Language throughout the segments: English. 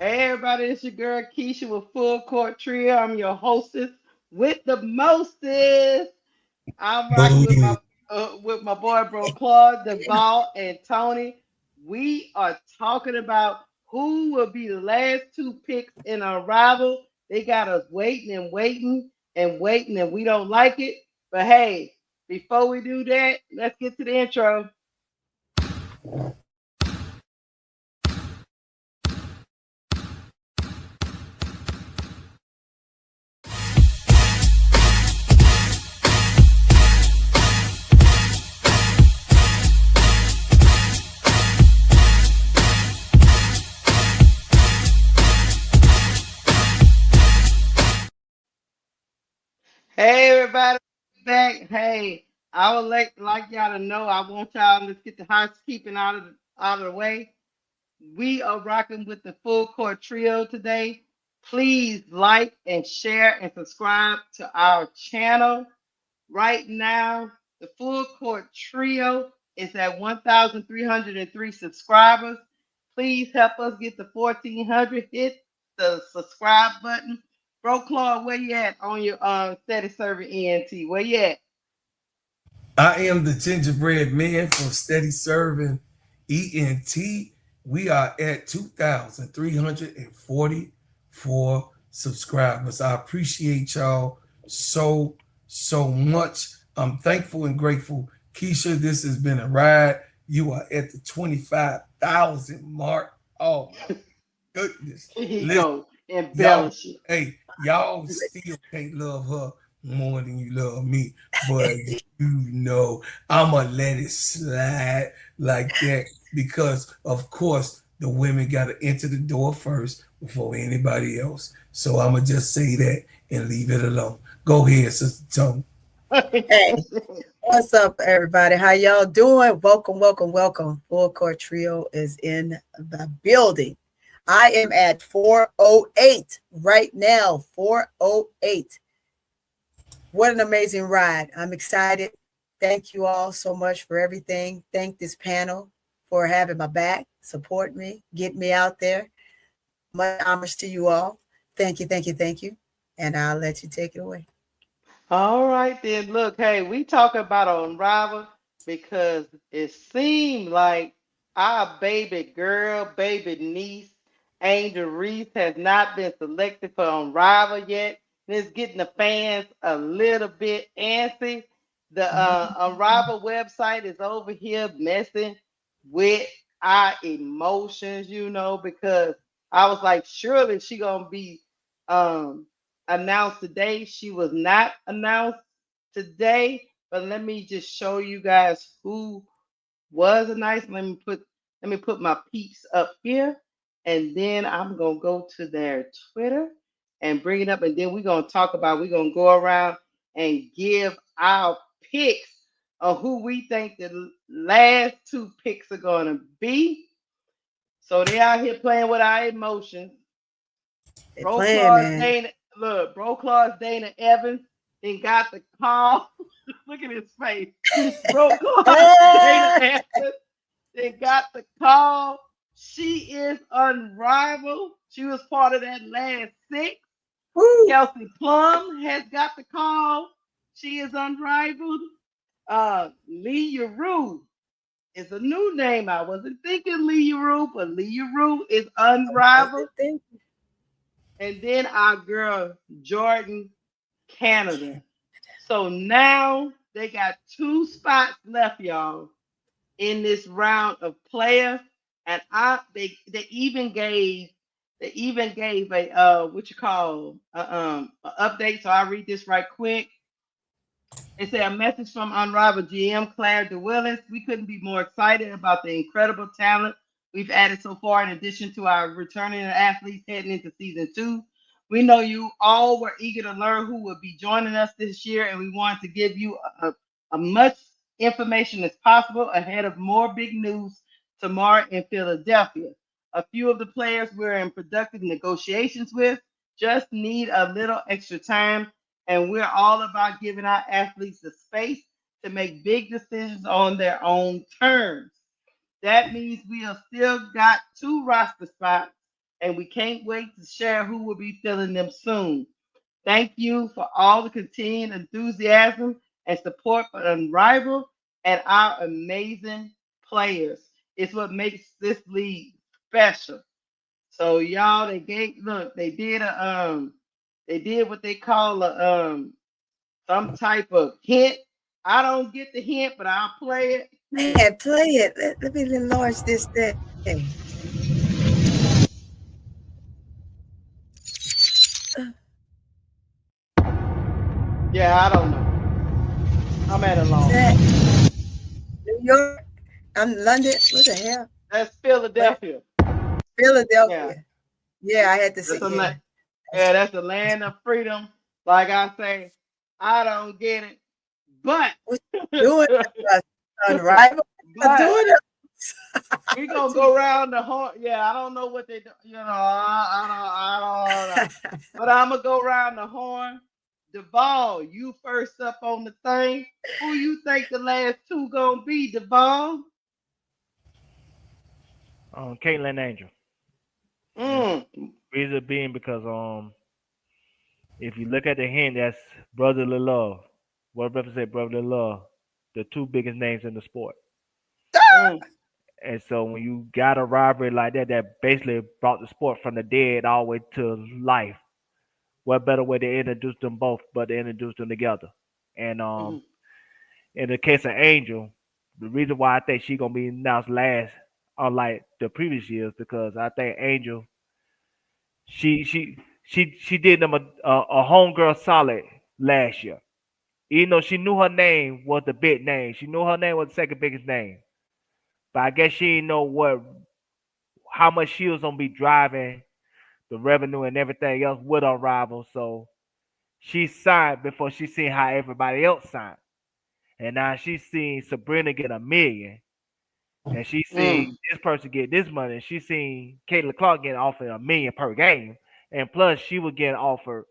Hey everybody, it's your girl Keisha with Full Court Trio. I'm your hostess with the mostest. I'm rocking Boom. with my boy Bro Claude, Deval, and Tony. We are talking about who will be the last two picks in our rival. They got us waiting and waiting and waiting, and we don't like it. But hey, before we do that, let's get to the intro. Hey everybody, back. Hey, I would like y'all to know. I want y'all. Let's get the housekeeping out of the way. We are rocking with the full court trio today. Please like and share and subscribe to our channel. Right now, the full court trio is at 1,303 subscribers. Please help us get to 1,400. Hit the subscribe button. Bro Claude, where you at on your steady serving ENT? Where you at? I am the gingerbread man from Steady Serving ENT. We are at 2,344 subscribers. I appreciate y'all so much. I'm thankful and grateful. Keisha, this has been a ride. You are at the 25,000 mark. Oh my goodness. Here you Listen. go. Y'all, Embellish it. hey, y'all still can't love her more than you love me, but I'ma let it slide like that because, of course, the women gotta enter the door first before anybody else. So I'ma just say that and leave it alone. Go ahead, Sister Tone. Hey, what's up, everybody? How y'all doing? Welcome, welcome, welcome. Full Court Trio is in the building. I am at 408 right now. 408. What an amazing ride. I'm excited. Thank you all so much for everything. Thank this panel for having my back, support me, get me out there. Much homage to you all. Thank you, thank you, thank you. And I'll let you take it away. All right then. Look, hey, we talk about Unrivaled because it seemed like our baby girl, baby niece, Angel Reese, has not been selected for Unrivaled yet. And it's getting the fans a little bit antsy. The Unrivaled website is over here messing with our emotions, because I was like, surely she gonna be um announced today. She was not announced today, but let me just show you guys who was announced. Let me put my peeps up here, and then I'm gonna go to their Twitter and bring it up, and then we're gonna go around and give our picks on who we think the last two picks are gonna be. So they out here playing with our emotions. They Bro playing, Claus man. Dana, look, Bro Claus Dana Evans, then got the call. Look at his face. Bro Claus Dana Ah! Evans, then got the call. She is unrivaled. She was part of that last six. Woo! Kelsey Plum has got the call. She is unrivaled. Lee Rue is a new name. I wasn't thinking Lee Rue, but Lee Rue is Was unrivaled. it thing? And then our girl Jordan Canada. So now they got two spots left, y'all, in this round of player. And they even gave a what you call a update. So I read this right quick. It said a message from Unrivaled GM Claire DeWillis. We couldn't be more excited about the incredible talent we've added so far, in addition to our returning athletes heading into season two. We know you all were eager to learn who will be joining us this year, and we wanted to give you a much information as possible ahead of more big news tomorrow in Philadelphia. A few of the players we're in productive negotiations with just need a little extra time, and we're all about giving our athletes the space to make big decisions on their own terms. That means we have still got two roster spots and we can't wait to share who will be filling them soon. Thank you for all the continued enthusiasm and support for Unrivaled and our amazing players. It's what makes this league special. So y'all, they did what they call a some type of hint. I don't get the hint, but I'll play it. Man, play it. Let me enlarge this thing. Yeah, I don't know. I'm at a Is loss. that New York? I'm London. What the hell? That's What? Philadelphia. Yeah, Philadelphia. Yeah, I had to that's see. a Yeah. la- yeah, that's the land of freedom. Like I say, I don't get it, but What you doing? Unrivaled? I'm but doing it. we gonna go around the horn. Yeah, I don't know what they do. I don't know. But I'm gonna go around the horn. Duvall, you first up on the thing. Who you think the last two gonna be, Duvall? Caitlin Angel. And Mm. reason being because if you look at the hint, that's brotherly love. What represent brotherly love? The two biggest names in the sport. Mm. And so when you got a rivalry like that, that basically brought the sport from the dead all the way to life. What better way to introduce them both but to introduce them together? And Mm. in the case of Angel, the reason why I think she gonna be announced last, unlike the previous years, because I think Angel she did them a homegirl solid last year. Even though she knew her name was the big name, she knew her name was the second biggest name. But I guess she didn't know what how much she was gonna be driving the revenue and everything else with her rival. So she signed before she seen how everybody else signed. And now she's seen Sabrina get 1 million, and she's Mm. seen this person get this money, and she's seen Caitlin Clark getting offered 1 million per game. And plus she was getting offered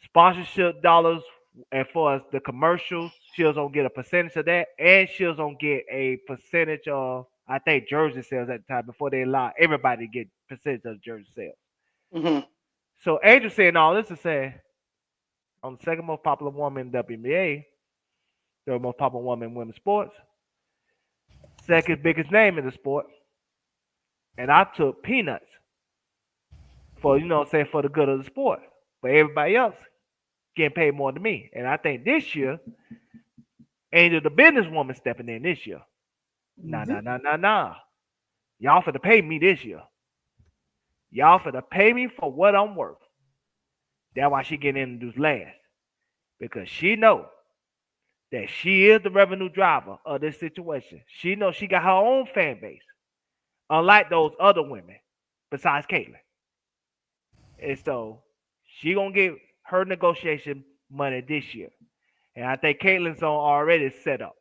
sponsorship dollars, and for the commercials, she was gonna get a percentage of that, and she was gonna get a percentage of I think jersey sales at the time before they allowed everybody to get percentage of jersey sales. Mm. So Angel saying all this to say I'm the second most popular woman in WNBA, the most popular woman in women's sports, second biggest name in the sport, and I took peanuts for say for the good of the sport. But everybody else getting paid more than me. And I think this year, Angel the businesswoman stepping in this year. Nah, Mhm. nah, nah, nah, nah. Y'all for to pay me this year. Y'all for to pay me for what I'm worth. That's why she getting introduced last. Because she know that she is the revenue driver of this situation. She knows she got her own fan base. Unlike those other women, besides Caitlyn. And so she gonna get her negotiation money this year. And I think Caitlyn's on already set up.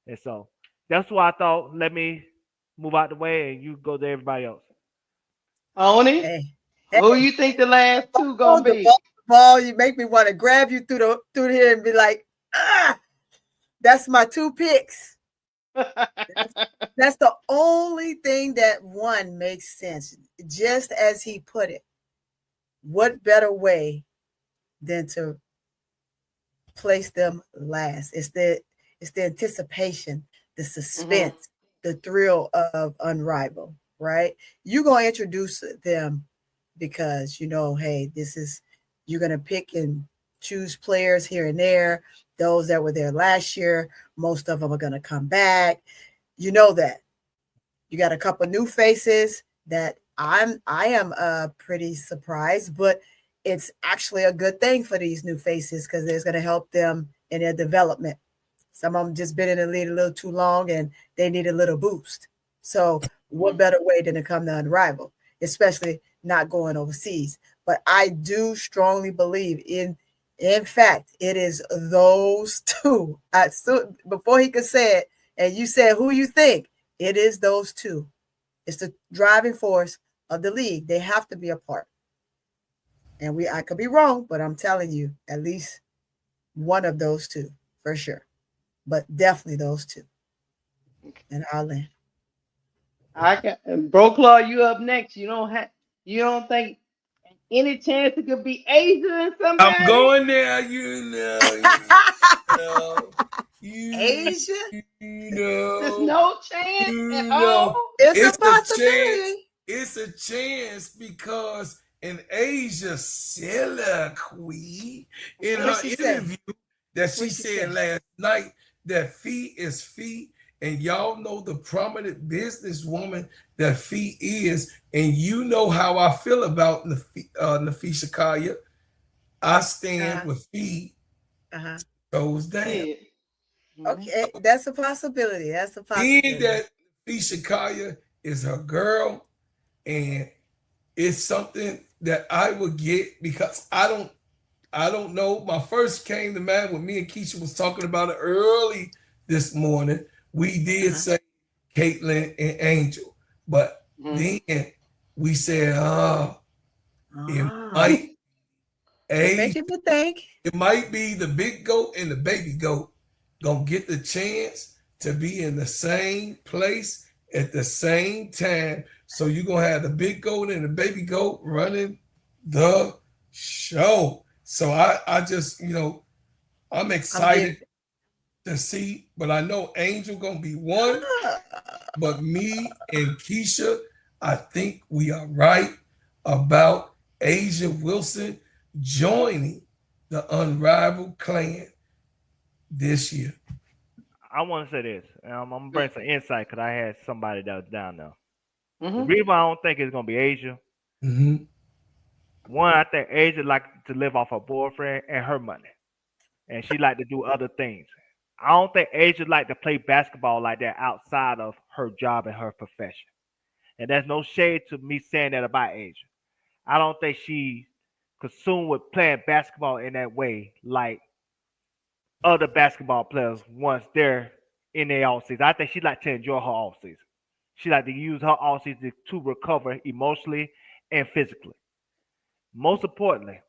And so that's why I thought let me move out the way and you go to everybody else. Oni, Hey, hey, who you think the last two oh, gonna be? the ball. You make me want to grab you through here and be like, ah, that's my two picks. That's, that's the only thing that one makes sense. Just as he put it, what better way than to place them last? It's the anticipation, the Hmm. suspense, the thrill of Unrivaled, right? You're gonna introduce them because hey, this is you're gonna pick and choose players here and there. Those that were there last year, most of them are gonna come back. You know that. You got a couple new faces that I am pretty surprised, but it's actually a good thing for these new faces because it's going to help them in their development. Some of them just been in the league a little too long and they need a little boost. So, what better way than to come to Unrivaled, especially not going overseas? But I do strongly believe in fact, it is those two. Before he could say it, and you said who you think, it is those two. It's the driving force of the league. They have to be a part. And I could be wrong, but I'm telling you, at least one of those two for sure. But definitely those two. And I'll land. I got Bro Claw, you up next. You don't have. You don't think any chance it could be Asia and I'm somebody? going there, know, you Asia, There's know, no chance at you all. know. it's a It's a chance. possibility. It's a chance because in Asia Soliloquy, in What her she say? interview that she What she said say? last night, that fee is fee, and y'all know the prominent businesswoman that fee is, and you know how I feel about Nafisha Kaya. I stand Uh-huh. with fee Uh-huh. goes down. Shit. Hmm. Okay, that's a possibility. That's a Being possibility. that Nafisha Kaya is her girl, and it's something that I would get because I don't know. My first came to mind when me and Keisha was talking about it early this morning. We did Uh-huh. say Caitlin and Angel, but Hmm. then we said, it Ah, might you're a making me think. it might be the big goat and the baby goat gonna get the chance to be in the same place at the same time. So you're gonna have the big goat and the baby goat running the show. So I just I'm I'm excited getting. to see, but I know Angel gonna be one. But me and Keisha, I think we are right about Asia Wilson joining the Unrivaled clan this year. I want to say this. I'm gonna bring some insight because I had somebody that was down there. The Hmm. reason why I don't think it's gonna be Asia. Mm-hmm. One, I think Asia like to live off her boyfriend and her money, and she like to do other things. I don't think Asia like to play basketball like that outside of her job and her profession. And there's no shade to me saying that about Asia. I don't think she consumed with playing basketball in that way like other basketball players once they're in their off season. I think she like to enjoy her off season. She like to use her off season to recover emotionally and physically. Most importantly,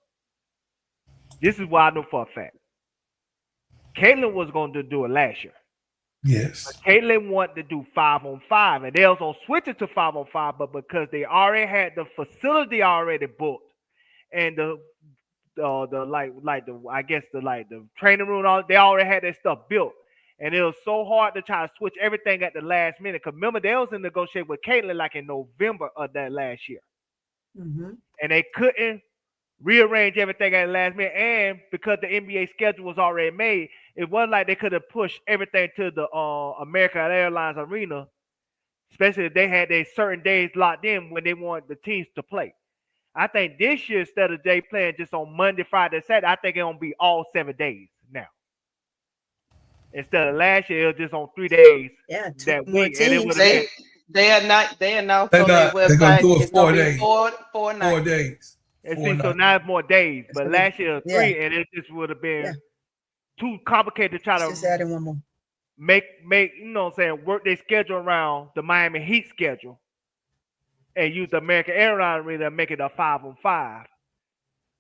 this is what I know for a fact. Caitlyn was going to do it last year. But Yes. Caitlyn wanted to do 5-on-5, and they was going to switch it to 5-on-5, but because they already had the facility already booked and the like the I guess the like the training room, all they already had that stuff built. And it was so hard to try to switch everything at the last minute. Cause remember they was in negotiation with Caitlyn like in November of that last year. Mm-hmm. And they couldn't rearrange everything at the last minute. And because the NBA schedule was already made, it wasn't like they could have pushed everything to the American Airlines Arena, especially if they had their certain days locked in when they wanted the teams to play. I think this year, instead of they playing just on Monday, Friday, Saturday, I think it's gonna be all 7 days now. Instead of last year, it was just on 3 days Yeah, two that more week, and it would teams. have They been they are not. They announced They're on their not. They're gonna website do it it's gonna four be days. four Four nights. days. and Four see. So nights. now it's more days, It's but gonna be, last year it was yeah, 3, and it just would have yeah. been too complicated to try It's to just adding one more. make what I'm saying, work their schedule around the Miami Heat schedule and use the American Airlines Arena and make it a 5-on-5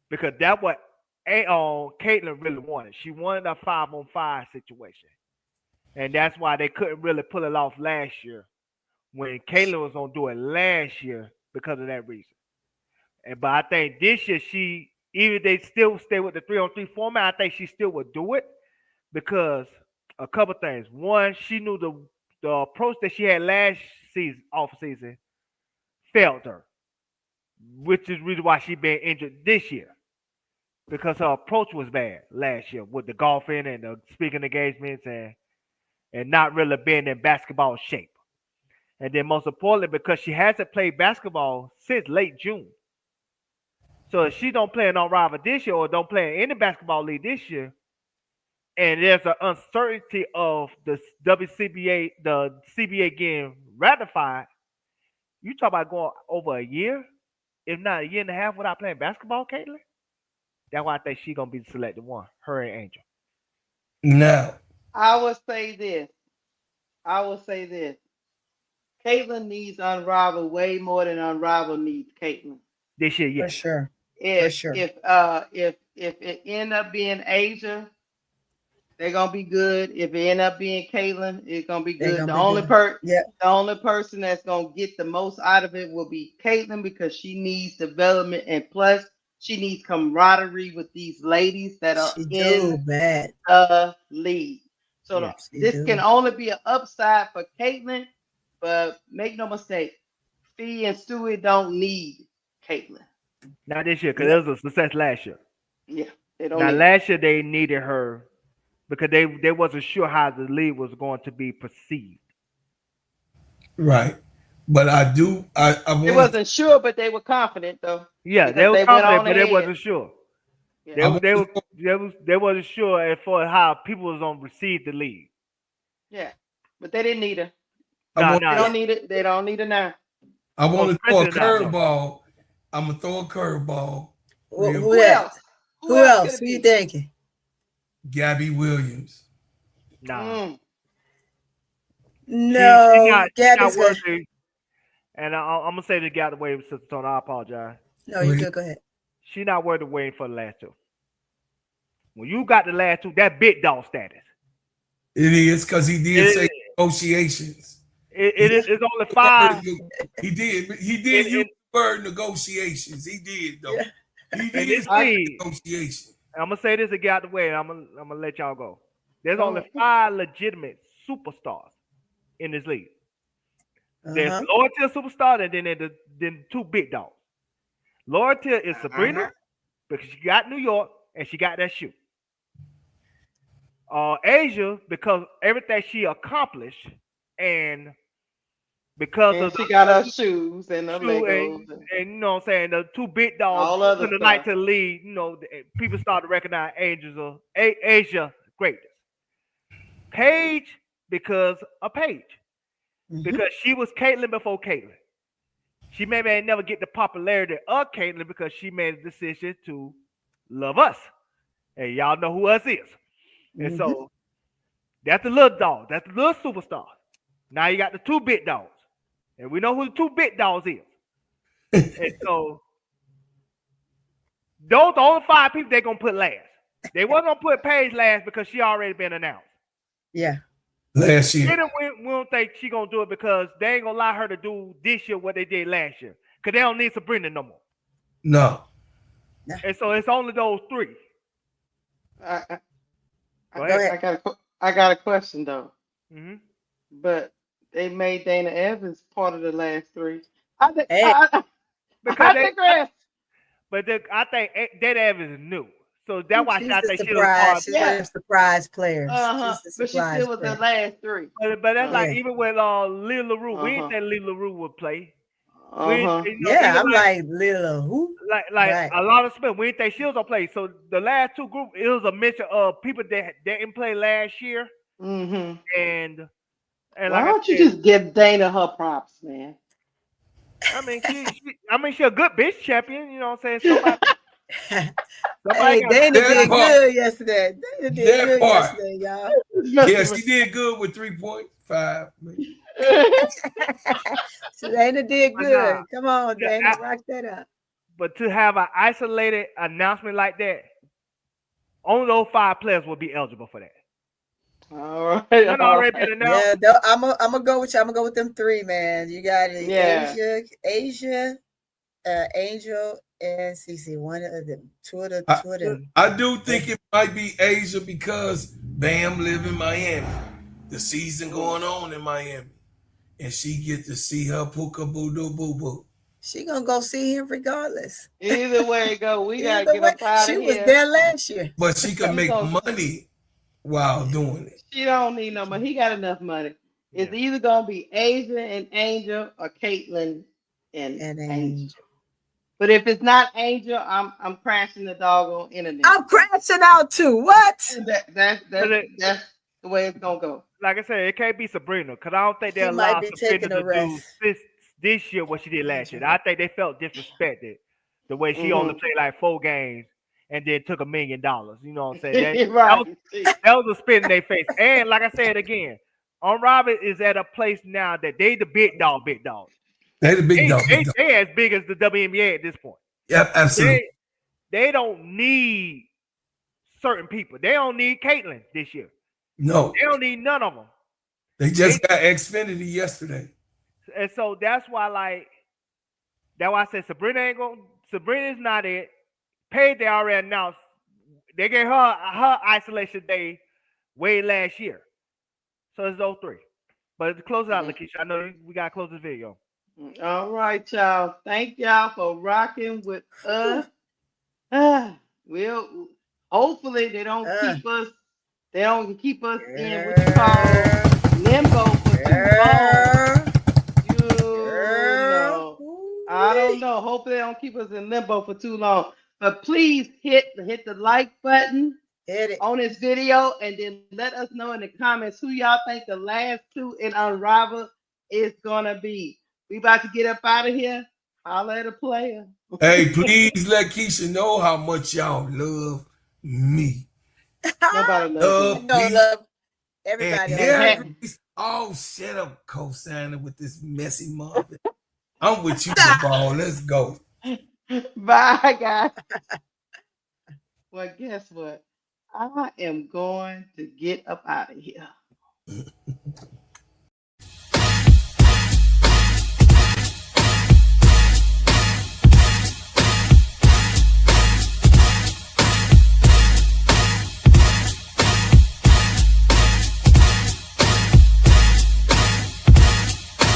because that's what Caitlyn really wanted. She wanted a 5-on-5 situation. And that's why they couldn't really pull it off last year when Kayla was gonna do it last year because of that reason. And but I think this year she even if they still stay with the 3-on-3 format, I think she still would do it because a couple things. One, she knew the approach that she had last season off season failed her, which is the reason why she been injured this year. Because her approach was bad last year with the golfing and the speaking engagements and not really being in basketball shape. And then most importantly, because she hasn't played basketball since late June. So if she don't play in Unrivaled this year or don't play in any basketball league this year, and there's an uncertainty of the WCBA, the CBA getting ratified, you talk about going over a year, if not a year and a half without playing basketball, Caitlin? That's why I think she's gonna be the selected one, her and Angel. Now, I would say this. I would say this. Caitlyn needs Unrivaled way more than Unrivaled needs Caitlyn. This year, For yes. sure. For If sure. if uh if if it end up being Asia, they're gonna be good. If it end up being Caitlyn, it's gonna be They're good. gonna be good. Yeah, The only person that's gonna get the most out of it will be Caitlyn because she needs development and plus she needs camaraderie with these ladies that are she in do bad. the league. So Yeah. She this can do. only be an upside for Caitlyn, but make no mistake, Fee and Stewie don't need Caitlyn. Not this year, because Yeah. it was a success last year. Yeah, they don't Now need her. last year they needed her because they wasn't sure how the league was going to be perceived. Right. But I They want to wasn't sure, but they were confident though Yeah, they because were they went confident, on but they ahead. wasn't sure. Yeah. They I were want they to were they wasn't sure as far as how people was gonna receive the league. Yeah, but they didn't need her. I No, want They no, don't no. Yeah. need it. They don't need her now. I Oh, want to throw a especially now, no. curveball. I'm gonna throw a curveball real Who Who quick. that? else? Who Who else could else? it Who you be? thinking? Gabby Williams. Nah. Mm. No, She not Gabby's good. worthy. And I'm gonna say this got away with Sister Tony. I apologize. No, Go you ahead. good. Go ahead. She not worthy waiting for the last two. When you got the last two, that big dog status. It is because he did say It, negotiations. it, He it used is it's only the five. word. He In, did use in, the word negotiations. He did though. Yeah. He in did this say I league, negotiation. I'm gonna say this to get out the way, and I'm gonna let y'all go. There's only go ahead. five legitimate superstars in this league. There's Uh-huh. loyalty superstar, and then two big dogs. Loyalty is Sabrina Uh-huh. because she got New York and she got that shoe. Asia because everything she accomplished and because And of she the got her shoes and her shoe Legos and and you know what I'm saying the two big dogs all other from the night stuff. to the league, you know, people start to recognize Angels of Asia greatness. Paige because of Paige. Hmm. Because she was Caitlyn before Caitlyn. She maybe ain't never get the popularity of Caitlyn because she made a decision to love us. And y'all know who us is. And Hmm. so that's the little dog. That's the little superstar. Now you got the two big dogs. And we know who the two big dogs is. And so those the only five people they're gonna put last. They wasn't gonna put Paige last because she already been announced. Yeah. Last year. Then we don't think she gonna do it because they ain't gonna allow her to do this year what they did last year. Cause they don't need Sabrina no more. No. And so it's only those three. I I, Go Go ahead. ahead. I got a question though. Mm-hmm. But they made Dana Evans part of the last three. I think Hey, Because I they, digress. I think Dana Evans is new, so that's why she's I the think she was part. surprise. She's one of Yeah. the surprise players. Uh-huh. She's the But she surprise still was the player. last three. But that's like Uh-huh. Yeah. even with Lil LaRue, we didn't Uh-huh. think Lil LaRue would play. We didn't, Uh-huh. you know, Yeah. even I'm like little who? like Right. a lot of Smith, we didn't think she was gonna play. So the last two group, it was a mixture of people that didn't play last year, Mm-hmm. and Why like I don't you said, just give Dana her props, man? I mean she a good bitch champion. You know what I'm saying? Somebody Hey, got to Dana stand That did part. good yesterday. Dana did That good part. yesterday, y'all. Yeah, she did good with 3.5. So Dana did but nah. good. Come on, Yeah, Dana, rock that up. but to have an isolated announcement like that, only those five players will be eligible for that. All right, None all already right. been announced. Yeah, I'm gonna go with you. I'm gonna go with them three, man. You got Yeah. Asia, Angel, and CC. One of them, I, two of them. I do think it might be Asia because Bam live in Miami. The season Mm. going on in Miami. And she get to see her puka boo doo boo boo. She gonna go see him regardless. Either way it go, we gotta Either get way, up out she of was here. there last year. But she can She make goes. money while doing it. She don't need no money. He got enough money. It's Yeah. either gonna be Asia and Angel or Caitlyn and And Angel. Angel. But if it's not Angel, I'm crashing the doggone internet. I'm crashing out too. What? But That's the way it's gonna go. like I said, it can't be Sabrina because I don't think they She might allow be Sabrina taking a to do rest. this year what she did last year. I think they felt disrespected the way she only Mm-hmm. played like 4 games and then took $1 million. You know what I'm saying? Right. See. That was a spit in their face. And like I said again, Unrivaled is at a place now that they the big dog, big dog. They the big They, dog, big they, dog. they as big as the WNBA at this point. Yep, absolutely. They don't need certain people. They don't need Caitlyn this year. No, They don't need none of them. they They just got Xfinity yesterday. and so that's why that's why I said Sabrina ain't going. Sabrina's not it. Paige they already announced. They gave her isolation day way last year. So it's those three. But to close it out, Lakeisha, I know we gotta close this video. All right, y'all. Thank y'all for rocking with us. We'll hopefully Uh, they don't keep us in what you call girl, limbo for too long. girl, You girl. know, I don't Ooh-wee. know. Hopefully, they don't keep us in limbo for too long. But please hit the like button Hit it. on this video, and then let us know in the comments who y'all think the last two in Unrivaled is gonna be. We about to get up out of here. Holla at a player. Hey, please let Keisha know how much y'all love me. Nobody loves You Love you. know, Pete love and everybody And love Harry you. Reese. Oh, shut up, co-signing with this messy mother. I'm with you, Jabal. Let's go. bye, guys. Well, guess what? I am going to get up out of here.